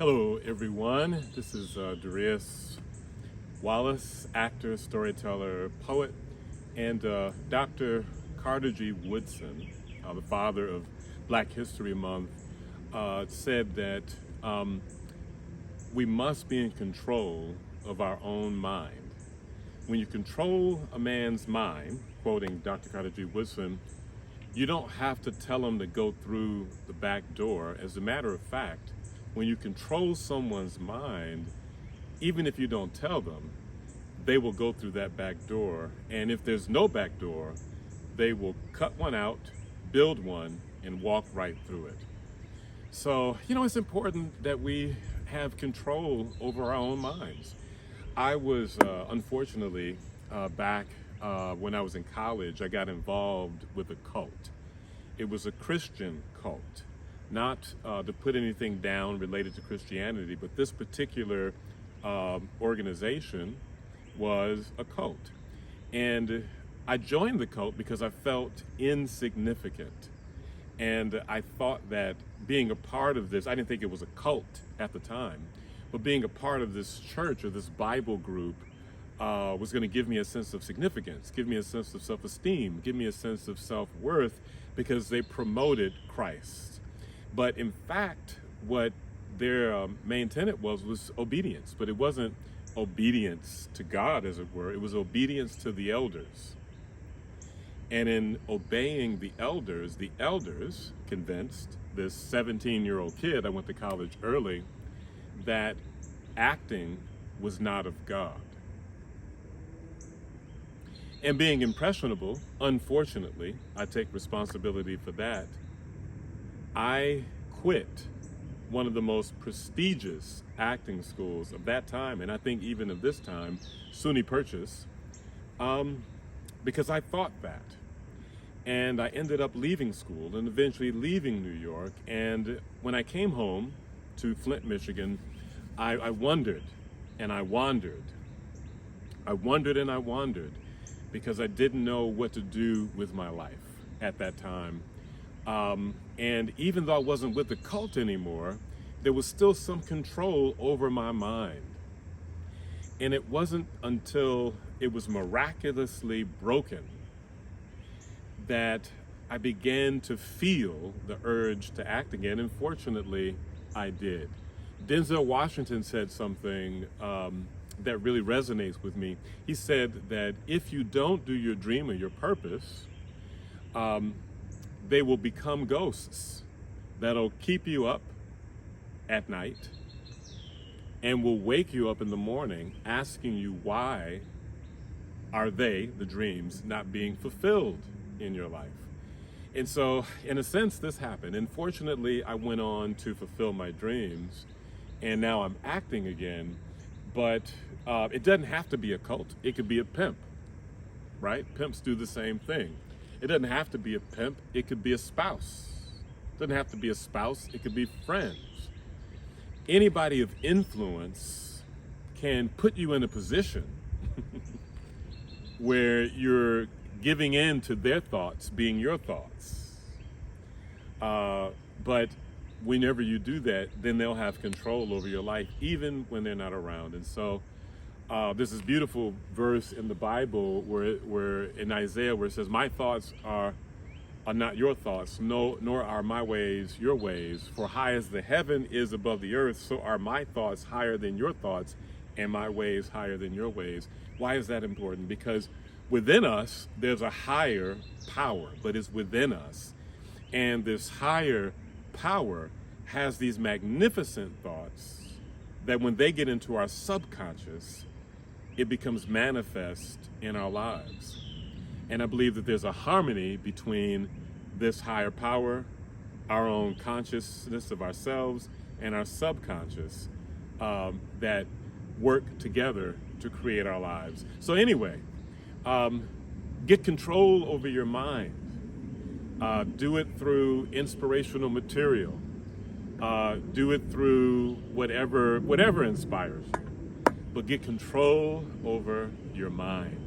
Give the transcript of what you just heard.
Hello, everyone. This is Darius Wallace, actor, storyteller, poet, and Dr. Carter G. Woodson, the father of Black History Month, said that we must be in control of our own mind. When you control a man's mind, quoting Dr. Carter G. Woodson, you don't have to tell him to go through the back door. As a matter of fact, when you control someone's mind, even if you don't tell them, they will go through that back door. And if there's no back door, they will cut one out, build one, and walk right through it. So, it's important that we have control over our own minds. I was, unfortunately, back when I was in college, I got involved with a cult. It was a Christian cult. Not to put anything down related to Christianity, but this particular organization was a cult. And I joined the cult because I felt insignificant. And I thought that being a part of this, I didn't think it was a cult at the time, but being a part of this church or this Bible group was going to give me a sense of significance, give me a sense of self-esteem, give me a sense of self-worth, because they promoted Christ. But in fact, what their main tenet was obedience. But it wasn't obedience to God, as it were. It was obedience to the elders. And in obeying the elders convinced this 17-year-old kid, I went to college early, that acting was not of God. And being impressionable, unfortunately, I take responsibility for that, I quit one of the most prestigious acting schools of that time, and I think even of this time, SUNY Purchase, because I thought that. And I ended up leaving school and eventually leaving New York. And when I came home to Flint, Michigan, I wondered and I wandered. I wondered and I wandered because I didn't know what to do with my life at that time. And even though I wasn't with the cult anymore, there was still some control over my mind. And it wasn't until it was miraculously broken that I began to feel the urge to act again. And fortunately, I did. Denzel Washington said something that really resonates with me. He said that if you don't do your dream or your purpose, they will become ghosts that'll keep you up at night and will wake you up in the morning asking you why are they, the dreams, not being fulfilled in your life. And so, in a sense, this happened. And fortunately, I went on to fulfill my dreams, and now I'm acting again. But it doesn't have to be a cult. It could be a pimp, right? Pimps do the same thing. It doesn't have to be a pimp. It could be a spouse. It doesn't have to be a spouse. It could be friends. Anybody of influence can put you in a position where you're giving in to their thoughts being your thoughts. But whenever you do that, then they'll have control over your life, even when they're not around. And so there's this beautiful verse in the Bible where in Isaiah where it says, my thoughts are not your thoughts, nor are my ways your ways. For high as the heaven is above the earth, so are my thoughts higher than your thoughts, and my ways higher than your ways. Why is that important? Because within us, there's a higher power, but it's within us. And this higher power has these magnificent thoughts that when they get into our subconscious, it becomes manifest in our lives. And I believe that there's a harmony between this higher power, our own consciousness of ourselves, and our subconscious that work together to create our lives. So anyway, get control over your mind. Do it through inspirational material. Do it through whatever inspires you. But get control over your mind.